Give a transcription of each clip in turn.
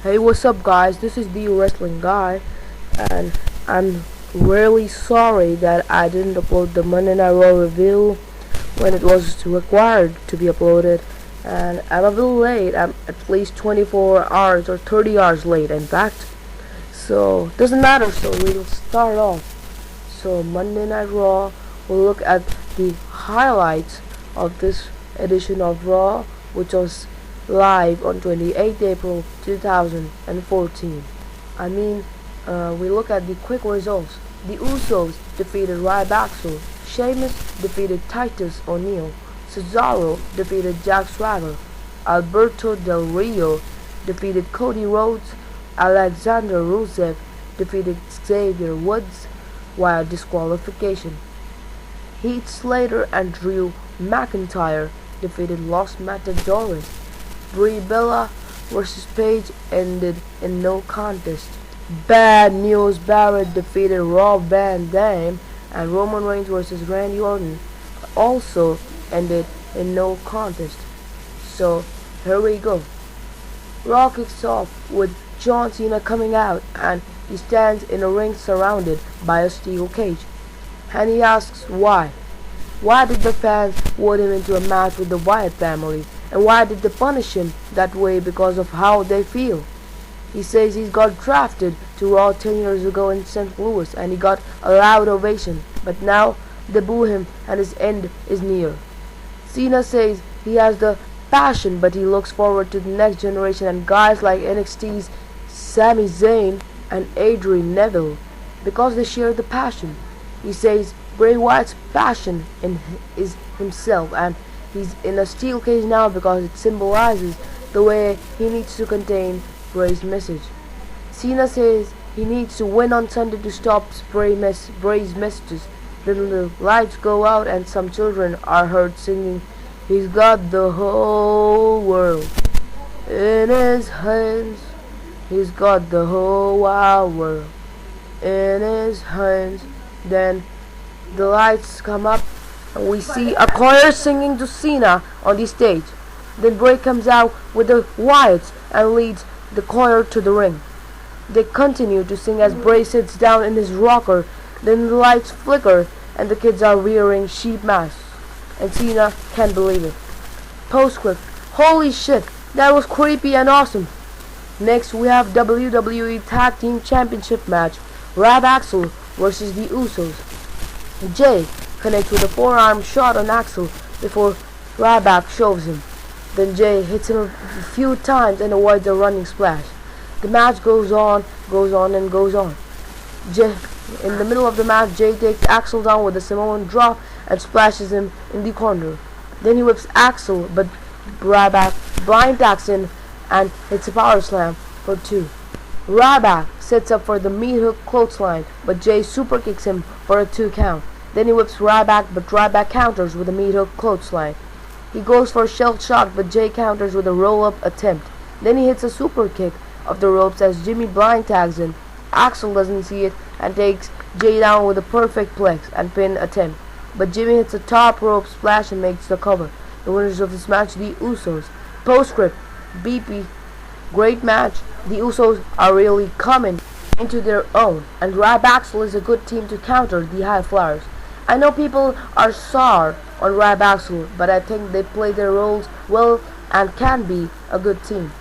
Hey, what's up, guys? This is the Wrestling Guy, and I'm really sorry that I didn't upload the Monday Night Raw review when it was required to be uploaded, and I'm a little late. I'm at least 24 hours or 30 hours late, in fact. So, doesn't matter, so we'll start off. So, Monday Night Raw, we'll look at the highlights of this edition of Raw, which was live on 28th April 2014. We look at the quick results. The Usos defeated Ryback, Sheamus defeated Titus O'Neil, Cesaro defeated Jack Swagger, Alberto Del Rio defeated Cody Rhodes, Alexander Rusev defeated Xavier Woods via disqualification. Heath Slater and Drew McIntyre defeated Los Matadores. Brie Bella vs. Paige ended in no contest. Bad News Barrett defeated Rob Van Dam, and Roman Reigns vs. Randy Orton also ended in no contest. So here we go. Raw kicks off with John Cena coming out, and he stands in a ring surrounded by a steel cage. And he asks why. Why did the fans vote him into a match with the Wyatt family? And why did they punish him that way? Because of how they feel. He says he got drafted to Raw 10 years ago in St. Louis and he got a loud ovation, but now they boo him and his end is near. Cena says he has the passion, but he looks forward to the next generation and guys like NXT's Sami Zayn and Adrian Neville because they share the passion. He says Bray Wyatt's passion is himself, and he's in a steel cage now because it symbolizes the way he needs to contain Bray's message. Cena says he needs to win on Sunday to stop Bray's messages. Then the lights go out and some children are heard singing, "He's got the whole world in his hands. He's got the whole wide world in his hands." Then the lights come up and we see a choir singing to Cena on the stage. Then Bray comes out with the Wyatts and leads the choir to the ring. They continue to sing as Bray sits down in his rocker. Then the lights flicker and the kids are wearing sheep masks. And Cena can't believe it. Postscript: holy shit, that was creepy and awesome. Next we have WWE Tag Team Championship match, Ryback versus the Usos. Jay connects with a forearm shot on Axel before Ryback shoves him. Then Jay hits him a few times and avoids a running splash. The match goes on and goes on. In the middle of the match, Jay takes Axel down with a Samoan drop and splashes him in the corner. Then he whips Axel, but Ryback blind tacks in and hits a power slam for 2. Ryback sets up for the meat hook clothesline, but Jay super kicks him for a 2 count. Then he whips Ryback, but Ryback counters with a meat hook clothesline. He goes for a shell shock, but Jay counters with a roll-up attempt. Then he hits a super kick off the ropes as Jimmy blind tags in. Axel doesn't see it and takes Jay down with a perfect plex and pin attempt. But Jimmy hits a top rope splash and makes the cover. The winners of this match, the Usos. Postscript: BP, great match. The Usos are really coming into their own, and Ryback is a good team to counter the High Flyers. I know people are sour on Ryback, but I think they play their roles well and can be a good team.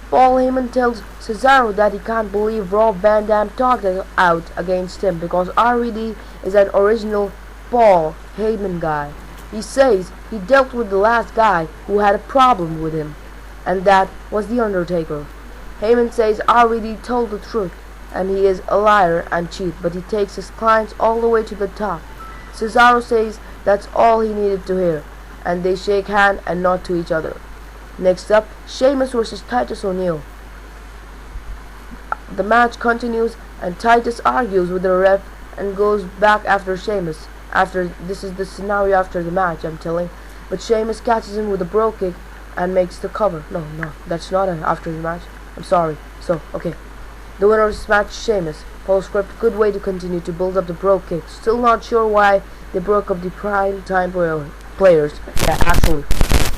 Paul Heyman tells Cesaro that he can't believe Rob Van Dam talked out against him because RVD is an original Paul Heyman guy. He says he dealt with the last guy who had a problem with him, and that was The Undertaker. Heyman says RVD told the truth, and he is a liar and cheat, but he takes his clients all the way to the top. Cesaro says that's all he needed to hear, and they shake hands and nod to each other. Next up, Sheamus vs. Titus O'Neil. The match continues, and Titus argues with the ref and goes back after Sheamus. This is the scenario after the match, I'm telling. But Sheamus catches him with a bro kick and makes the cover. No, that's not after the match. I'm sorry. So, okay. The winner of this match, Sheamus. Postscript: good way to continue to build up the bro kick. Still not sure why they broke up the prime time players. Yeah, actually.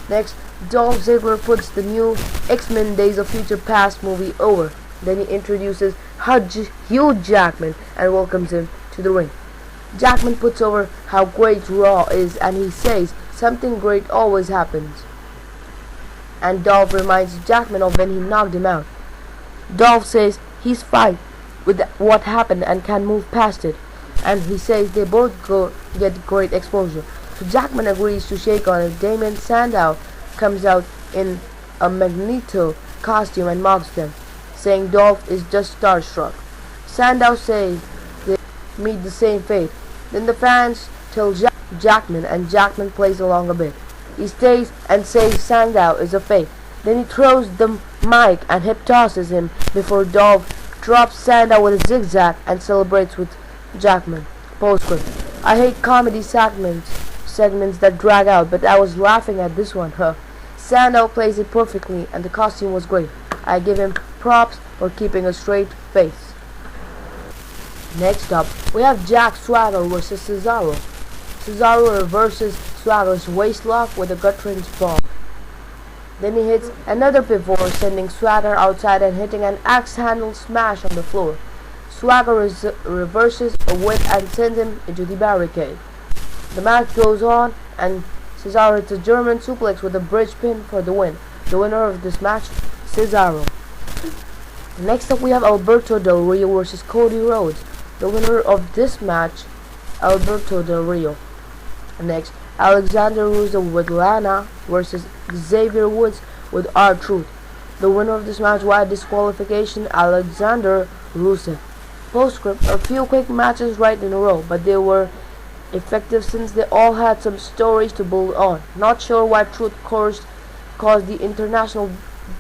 Next, Dolph Ziggler puts the new X-Men Days of Future Past movie over. Then he introduces Hugh Jackman and welcomes him to the ring. Jackman puts over how great Raw is and he says something great always happens. And Dolph reminds Jackman of when he knocked him out. Dolph says he's fine with what happened and can move past it. And he says they both get great exposure. So Jackman agrees to shake on it. Damon Sandow comes out in a Magneto costume and mocks them, saying Dolph is just starstruck. Sandow says they meet the same fate. Then the fans tell Jackman and Jackman plays along a bit. He stays and says Sandow is a fake. Then he throws the mic and hip tosses him before Dolph drops Sandow with a zigzag and celebrates with Jackman. Postscript. I hate comedy segments that drag out, but I was laughing at this one, huh? Sandow plays it perfectly and the costume was great. I give him props for keeping a straight face. Next up, we have Jack Swagger versus Cesaro. Cesaro reverses Swagger's waist lock with a gut-wrench bomb. Then he hits another before sending Swagger outside and hitting an axe handle smash on the floor. Swagger reverses a whip and sends him into the barricade. The match goes on and Cesaro hits a German suplex with a bridge pin for the win. The winner of this match, Cesaro. Next up we have Alberto Del Rio versus Cody Rhodes. The winner of this match, Alberto Del Rio. Next, Alexander Rusev with Lana versus Xavier Woods with R-Truth. The winner of this match via disqualification, Alexander Rusev. Postscript, a few quick matches right in a row, but they were effective since they all had some stories to build on. Not sure why Truth caused the international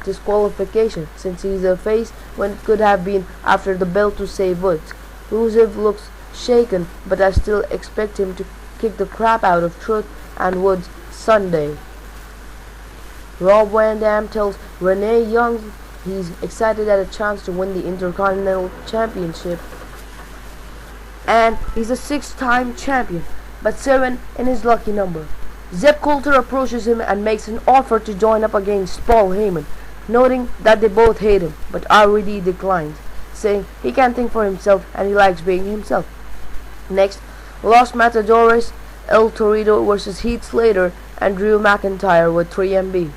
disqualification, since he's a face when it could have been after the bell to save Woods. Rusev looks shaken, but I still expect him to kick the crap out of Truth and Woods Sunday. Rob Van Dam tells Renee Young he's excited at a chance to win the Intercontinental Championship, and he's a 6-time champion, but 7 in his lucky number. Zeb Coulter approaches him and makes an offer to join up against Paul Heyman, noting that they both hate him, but RVD declines, saying he can think for himself and he likes being himself. Next, Los Matadores, El Torito versus Heath Slater and Drew McIntyre with 3MB.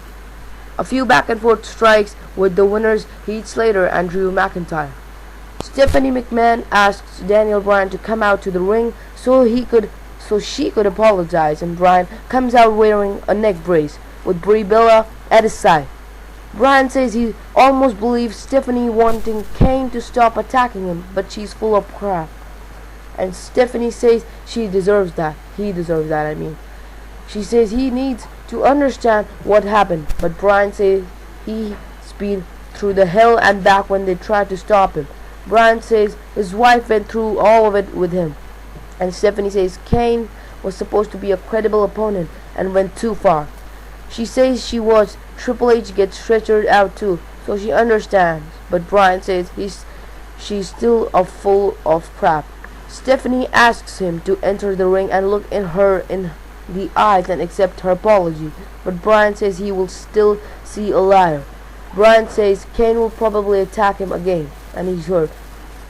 A few back and forth strikes with the winners Heath Slater and Drew McIntyre. Stephanie McMahon asks Daniel Bryan to come out to the ring so she could apologize, and Bryan comes out wearing a neck brace with Brie Bella at his side. Bryan says he almost believes Stephanie wanting Kane to stop attacking him, but she's full of crap. And Stephanie says she deserves that. He deserves that, I mean. She says he needs to understand what happened, but Bryan says he's been through the hell and back when they tried to stop him. Bryan says his wife went through all of it with him. And Stephanie says Kane was supposed to be a credible opponent and went too far. She says she watched Triple H get stretchered out too, so she understands. But Bryan says she's still full of crap. Stephanie asks him to enter the ring and look her in the eyes and accept her apology, but Bryan says he will still see a liar. Bryan says Kane will probably attack him again, and he's hurt,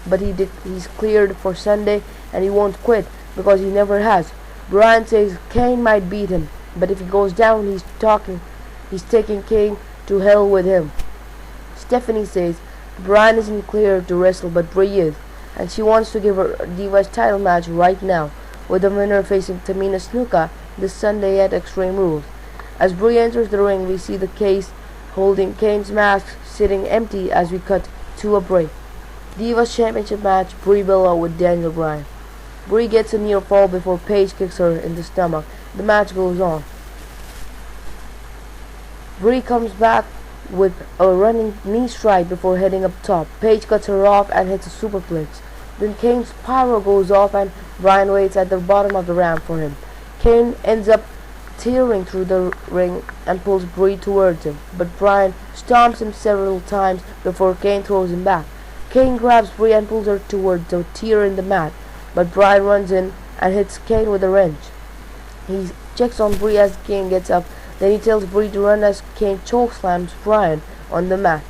but he's cleared for Sunday and he won't quit because he never has. Bryan says Kane might beat him, but if he goes down, he's taking Kane to hell with him. Stephanie says Bryan isn't cleared to wrestle, but Brie is, and she wants to give her a Divas title match right now, with the winner facing Tamina Snuka this Sunday at Extreme Rules. As Brie enters the ring, we see the case holding Kane's mask sitting empty as we cut to a break. Divas Championship match, Brie Bella with Daniel Bryan. Brie gets a near fall before Paige kicks her in the stomach. The match goes on. Brie comes back with a running knee strike before heading up top. Paige cuts her off and hits a superplex. Then Kane's pyro goes off and Bryan waits at the bottom of the ramp for him. Kane ends up tearing through the ring and pulls Brie towards him, but Bryan stomps him several times before Kane throws him back. Kane grabs Brie and pulls her towards the tear in the mat, but Bryan runs in and hits Kane with a wrench. He checks on Brie as Kane gets up, Then he tells Bree to run as Kane chokeslams Bryan on the mat.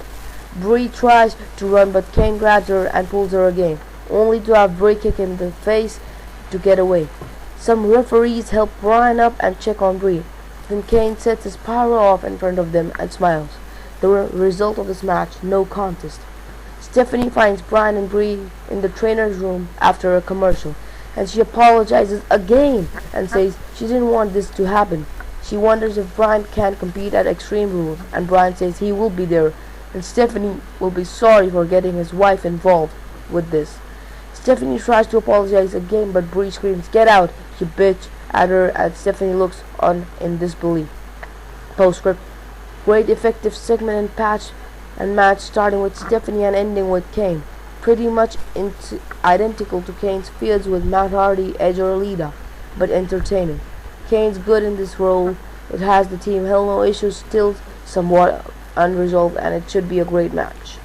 Bree tries to run, but Kane grabs her and pulls her again, only to have Bree kick him in the face to get away. Some referees help Bryan up and check on Bree. Then Kane sets his power off in front of them and smiles. The result of this match, no contest. Stephanie finds Bryan and Bree in the trainer's room after a commercial, and she apologizes again and says she didn't want this to happen. She wonders if Bryan can compete at Extreme Rules, and Bryan says he will be there, and Stephanie will be sorry for getting his wife involved with this. Stephanie tries to apologize again, but Bree screams, "Get out, you bitch," at her, and Stephanie looks on in disbelief. Postscript: great effective segment and match starting with Stephanie and ending with Kane. Pretty much identical to Kane's feuds with Matt Hardy, Edge or Lita, but entertaining. Kane's good in this role. It has the team Hell No Issues still somewhat unresolved, and it should be a great match.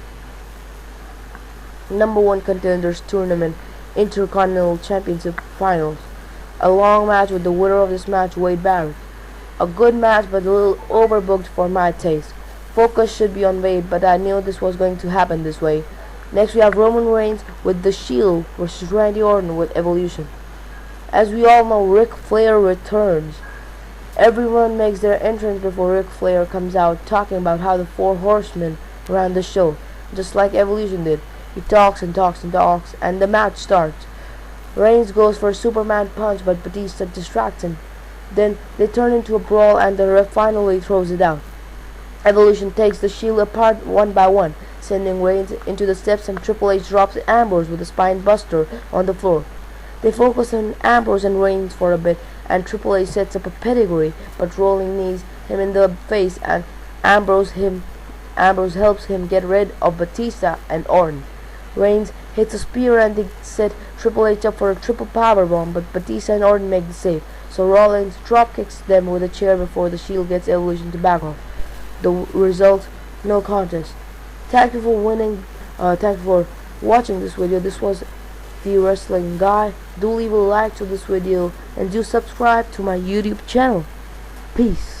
Number 1 Contenders Tournament Intercontinental Championship Finals. A long match with the winner of this match, Wade Barrett. A good match, but a little overbooked for my taste. Focus should be on Wade, but I knew this was going to happen this way. Next we have Roman Reigns with The Shield versus Randy Orton with Evolution. As we all know, Ric Flair returns. Everyone makes their entrance before Ric Flair comes out, talking about how the 4 horsemen ran the show, just like Evolution did. He talks and talks and talks, and the match starts. Reigns goes for a Superman punch, but Batista distracts him. Then they turn into a brawl, and the ref finally throws it out. Evolution takes the Shield apart one by one, sending Reigns into the steps, and Triple H drops Ambrose with a spine buster on the floor. They focus on Ambrose and Reigns for a bit, and Triple H sets up a pedigree, but rolling knees him in the face, and Ambrose helps him get rid of Batista and Orton. Reigns hits a spear, and they set Triple H up for a triple powerbomb, but Batista and Orton make the save, so Rollins dropkicks them with a chair before the Shield gets Evolution to back off. The result, no contest. Thank you for watching this video. This was The Wrestling Guy. Do leave a like to this video and do subscribe to my YouTube channel. Peace.